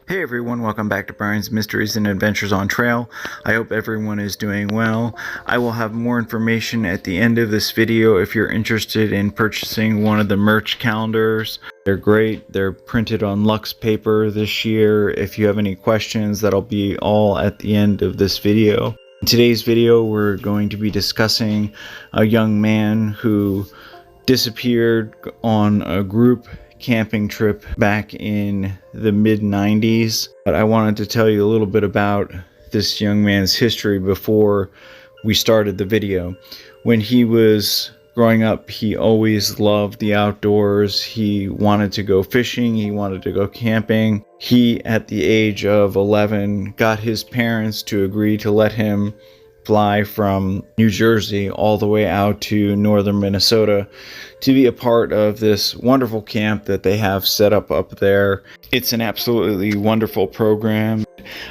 Hey everyone, welcome back to Bryan's Mysteries and Adventures on Trail. I hope everyone is doing well. I will have more information at the end of this video if you're interested in purchasing one of the merch calendars. They're great. They're printed on Luxe paper this year. If you have any questions, that'll be all at the end of this video. In today's video, we're going to be discussing a young man who disappeared on a group camping trip back in the mid-90s. But I wanted to tell you a little bit about this young man's history before we started the video. When he was growing up, he always loved the outdoors. He wanted to go fishing. He wanted to go camping. He, at the age of 11, got his parents to agree to let him fly from New Jersey all the way out to northern Minnesota to be a part of this wonderful camp that they have set up there. It's an absolutely wonderful program.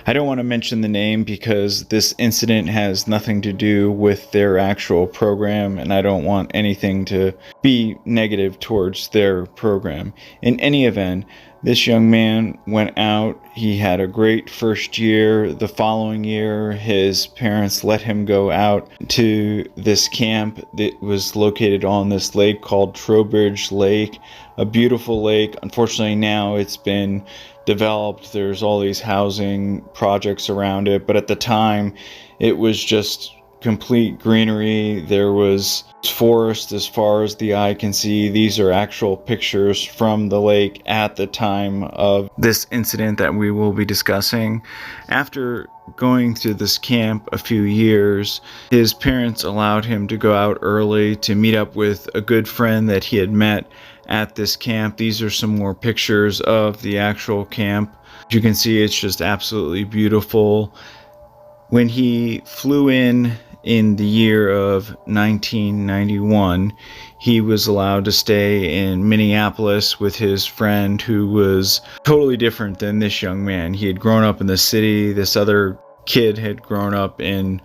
I don't want to mention the name because this incident has nothing to do with their actual program, and I don't want anything to be negative towards their program. In any event, this young man went out. He had a great first year. The following year, his parents let him go out to this camp that was located on this lake called Trowbridge Lake, a beautiful lake. Unfortunately, now it's been developed. There's all these housing projects around it, but at the time, it was just complete greenery. There was forest as far as the eye can see. These are actual pictures from the lake at the time of this incident that we will be discussing. After going to this camp a few years, his parents allowed him to go out early to meet up with a good friend that he had met at this camp. These are some more pictures of the actual camp. As you can see, it's just absolutely beautiful. When he flew in the year of 1991, he was allowed to stay in Minneapolis with his friend who was totally different than this young man. He had grown up in the city. This other kid had grown up in,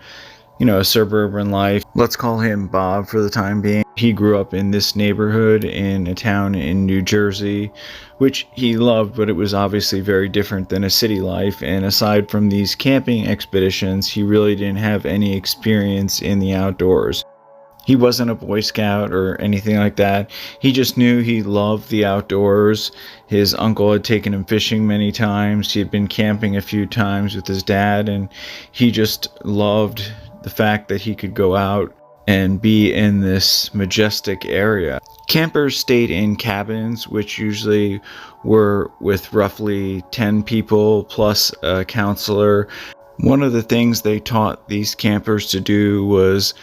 a suburban life. Let's call him Bob for the time being. He grew up in this neighborhood in a town in New Jersey, which he loved, but it was obviously very different than a city life. And aside from these camping expeditions, he really didn't have any experience in the outdoors. He wasn't a Boy Scout or anything like that. He just knew he loved the outdoors. His uncle had taken him fishing many times. He had been camping a few times with his dad, and he just loved the fact that he could go out and be in this majestic area. Campers stayed in cabins, which usually were with roughly 10 people plus a counselor. One of the things they taught these campers to do was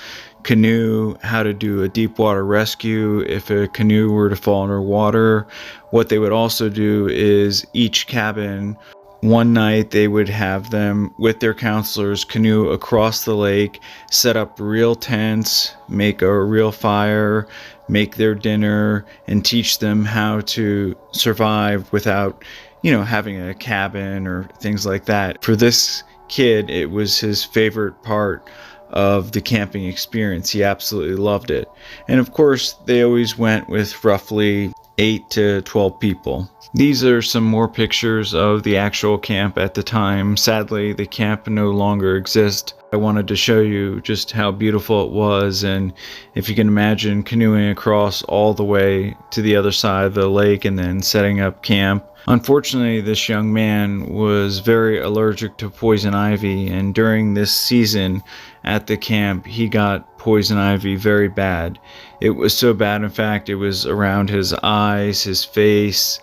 canoe, how to do a deep water rescue if a canoe were to fall underwater. What they would also do is each cabin, one night they would have them with their counselors canoe across the lake, set up real tents, make a real fire, make their dinner, and teach them how to survive without, having a cabin or things like that. For this kid, it was his favorite part of the camping experience. He absolutely loved it. And of course, they always went with roughly 8 to 12 people. These are some more pictures of the actual camp at the time. Sadly, the camp no longer exists. I wanted to show you just how beautiful it was, and if you can imagine canoeing across all the way to the other side of the lake and then setting up camp. Unfortunately, this young man was very allergic to poison ivy, and during this season at the camp, he got poison ivy very bad. It was so bad, in fact, it was around his eyes, his face,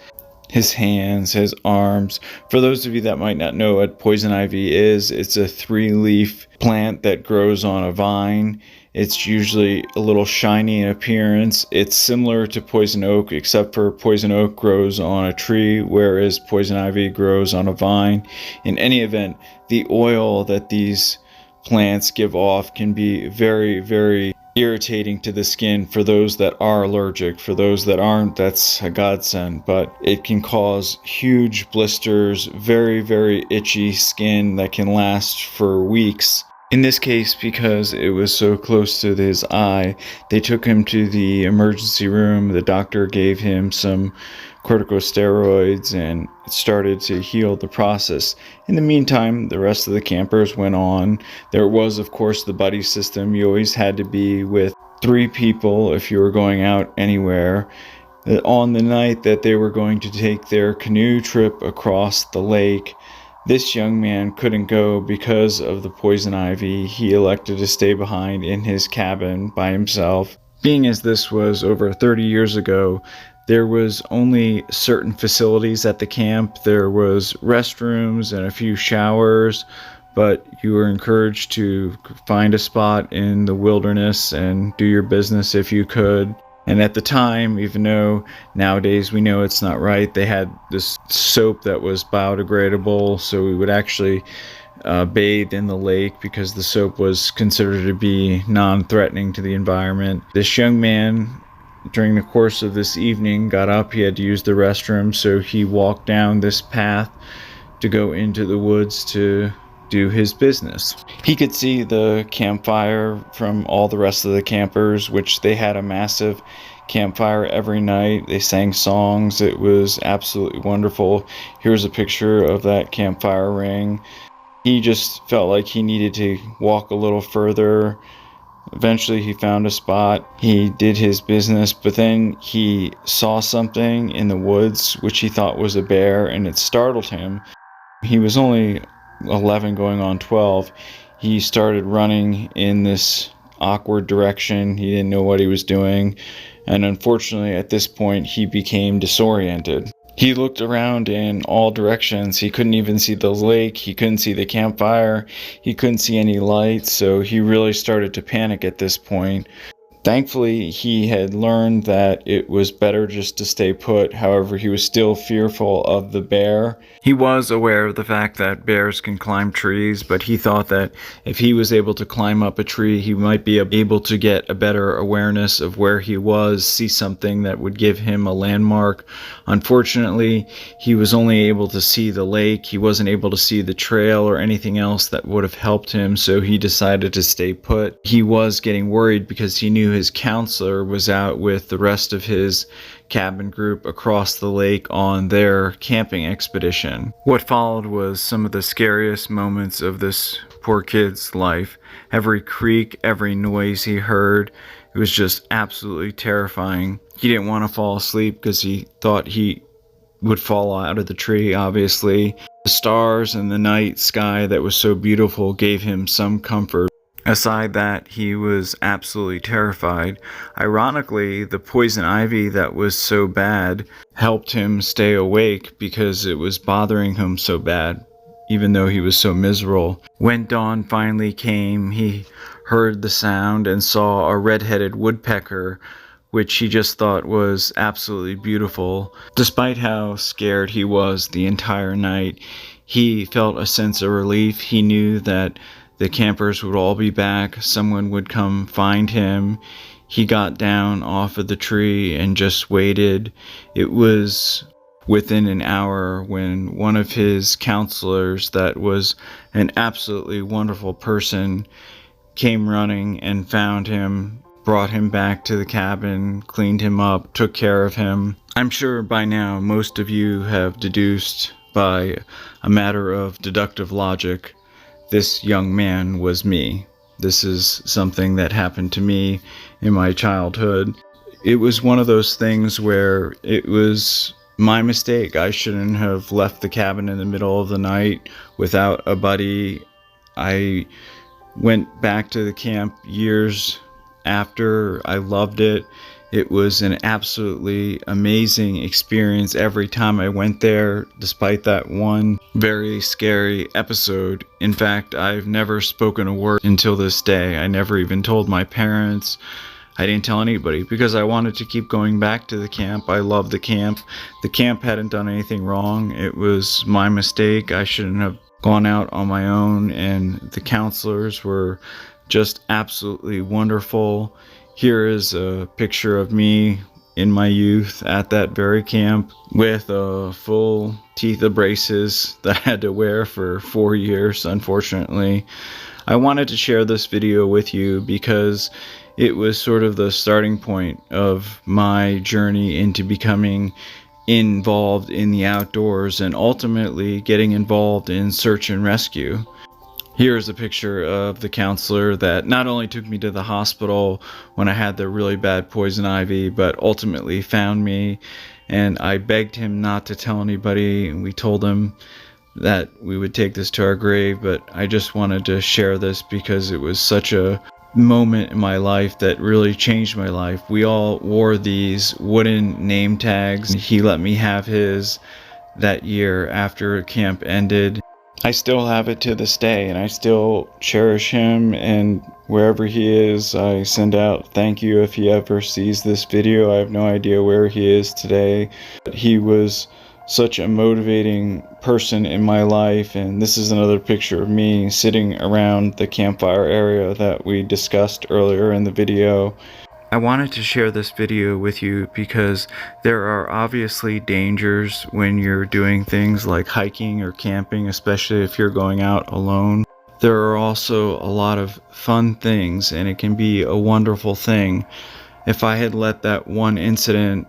his hands, his arms. For those of you that might not know what poison ivy is, it's a 3-leaf plant that grows on a vine. It's usually a little shiny in appearance. It's similar to poison oak, except for poison oak grows on a tree, whereas poison ivy grows on a vine. In any event, the oil that these plants give off can be very, very irritating to the skin for those that are allergic. For those that aren't, that's a godsend, but it can cause huge blisters, very, very itchy skin that can last for weeks. In this case, because it was so close to his eye, they took him to the emergency room. The doctor gave him some corticosteroids and it started to heal the process. In the meantime, the rest of the campers went on. There was, of course, the buddy system. You always had to be with 3 people if you were going out anywhere. On the night that they were going to take their canoe trip across the lake, this young man couldn't go because of the poison ivy. He elected to stay behind in his cabin by himself. Being as this was over 30 years ago, there was only certain facilities at the camp. There was restrooms and a few showers, but you were encouraged to find a spot in the wilderness and do your business if you could. And at the time, even though nowadays we know it's not right, they had this soap that was biodegradable, so we would actually bathe in the lake because the soap was considered to be non-threatening to the environment. This young man, during the course of this evening, got up. He had to use the restroom, so he walked down this path to go into the woods to do his business. He could see the campfire from all the rest of the campers, which they had a massive campfire every night. They sang songs. It was absolutely wonderful. Here's a picture of that campfire ring. He just felt like he needed to walk a little further. Eventually he found a spot. He did his business, but then he saw something in the woods which he thought was a bear, and it startled him. He was only 11 going on 12. He started running in this awkward direction. He didn't know what he was doing, and unfortunately at this point he became disoriented. He looked around in all directions. He couldn't even see the lake. He couldn't see the campfire. He couldn't see any lights, so he really started to panic at this point. Thankfully, he had learned that it was better just to stay put. However, he was still fearful of the bear. He was aware of the fact that bears can climb trees, but he thought that if he was able to climb up a tree, he might be able to get a better awareness of where he was, see something that would give him a landmark. Unfortunately, he was only able to see the lake. He wasn't able to see the trail or anything else that would have helped him, so he decided to stay put. He was getting worried because he knew his counselor was out with the rest of his cabin group across the lake on their camping expedition. What followed was some of the scariest moments of this poor kid's life. Every creak, every noise he heard, it was just absolutely terrifying. He didn't want to fall asleep because he thought he would fall out of the tree, obviously. The stars and the night sky that was so beautiful gave him some comfort. Aside that, he was absolutely terrified. Ironically, the poison ivy that was so bad helped him stay awake because it was bothering him so bad, even though he was so miserable. When dawn finally came, he heard the sound and saw a red-headed woodpecker, which he just thought was absolutely beautiful. Despite how scared he was the entire night, he felt a sense of relief. He knew that the campers would all be back. Someone would come find him. He got down off of the tree and just waited. It was within an hour when one of his counselors, that was an absolutely wonderful person, came running and found him, brought him back to the cabin, cleaned him up, took care of him. I'm sure by now most of you have deduced by a matter of deductive logic, this young man was me. This is something that happened to me in my childhood. It was one of those things where it was my mistake. I shouldn't have left the cabin in the middle of the night without a buddy. I went back to the camp years after. I loved it. It was an absolutely amazing experience every time I went there, despite that one very scary episode. In fact, I've never spoken a word until this day. I never even told my parents. I didn't tell anybody because I wanted to keep going back to the camp. I loved the camp. The camp hadn't done anything wrong. It was my mistake. I shouldn't have gone out on my own, and the counselors were just absolutely wonderful. Here is a picture of me in my youth at that very camp with a full teeth of braces that I had to wear for 4 years, unfortunately. I wanted to share this video with you because it was sort of the starting point of my journey into becoming involved in the outdoors and ultimately getting involved in search and rescue. Here's a picture of the counselor that not only took me to the hospital when I had the really bad poison ivy, but ultimately found me, and I begged him not to tell anybody, and we told him that we would take this to our grave, but I just wanted to share this because it was such a moment in my life that really changed my life. We all wore these wooden name tags. He let me have his that year after camp ended. I still have it to this day, and I still cherish him, and wherever he is, I send out thank you if he ever sees this video. I have no idea where he is today, but he was such a motivating person in my life. And this is another picture of me sitting around the campfire area that we discussed earlier in the video. I wanted to share this video with you because there are obviously dangers when you're doing things like hiking or camping, especially if you're going out alone. There are also a lot of fun things, and it can be a wonderful thing. If I had let that one incident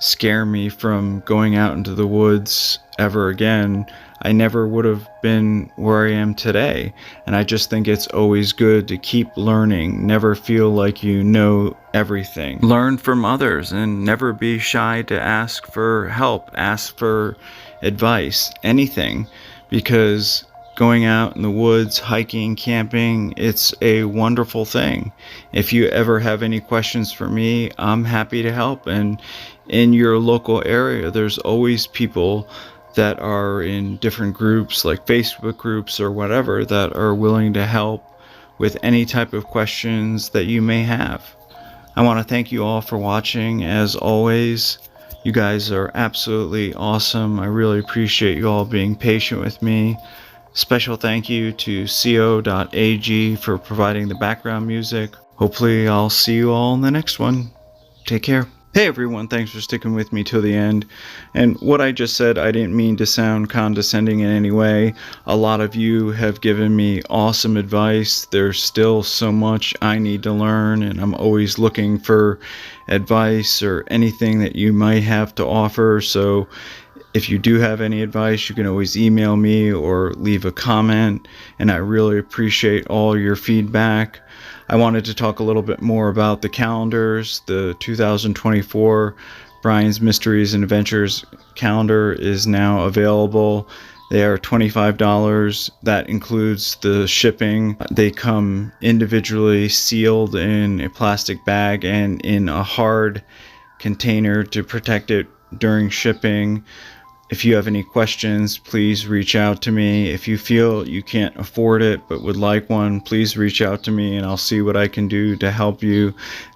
scare me from going out into the woods ever again, I never would have been where I am today. And I just think it's always good to keep learning, never feel like you know everything. Learn from others and never be shy to ask for help, ask for advice, anything, because going out in the woods, hiking, camping, it's a wonderful thing. If you ever have any questions for me, I'm happy to help. And in your local area, there's always people that are in different groups, like Facebook groups or whatever, that are willing to help with any type of questions that you may have. I want to thank you all for watching. As always, you guys are absolutely awesome. I really appreciate you all being patient with me. Special thank you to co.ag for providing the background music. Hopefully I'll see you all in the next one. Take care. Hey everyone, thanks for sticking with me till the end. And what I just said, I didn't mean to sound condescending in any way. A lot of you have given me awesome advice. There's still so much I need to learn, and I'm always looking for advice or anything that you might have to offer. So if you do have any advice, you can always email me or leave a comment, and I really appreciate all your feedback. I wanted to talk a little bit more about the calendars. The 2024 Bryan's Mysteries and Adventures calendar is now available. They are $25. That includes the shipping. They come individually sealed in a plastic bag and in a hard container to protect it during shipping. If you have any questions, please reach out to me. If you feel you can't afford it but would like one, please reach out to me and I'll see what I can do to help you.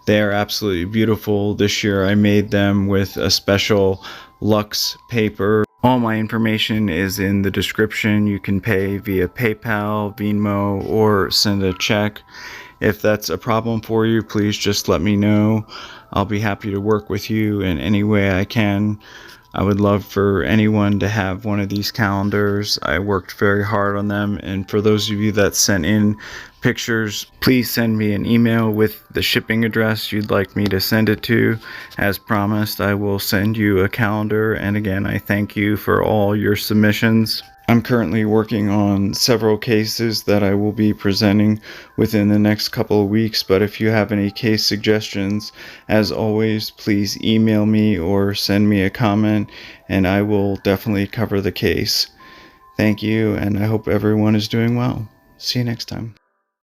They are absolutely beautiful. This year I made them with a special Luxe paper. All my information is in the description. You can pay via PayPal, Venmo, or send a check. If that's a problem for you, please just let me know. I'll be happy to work with you in any way I can. I would love for anyone to have one of these calendars. I worked very hard on them, and for those of you that sent in pictures, please send me an email with the shipping address you'd like me to send it to. As promised, I will send you a calendar, and again, I thank you for all your submissions. I'm currently working on several cases that I will be presenting within the next couple of weeks, but if you have any case suggestions, as always, please email me or send me a comment, and I will definitely cover the case. Thank you, and I hope everyone is doing well. See you next time.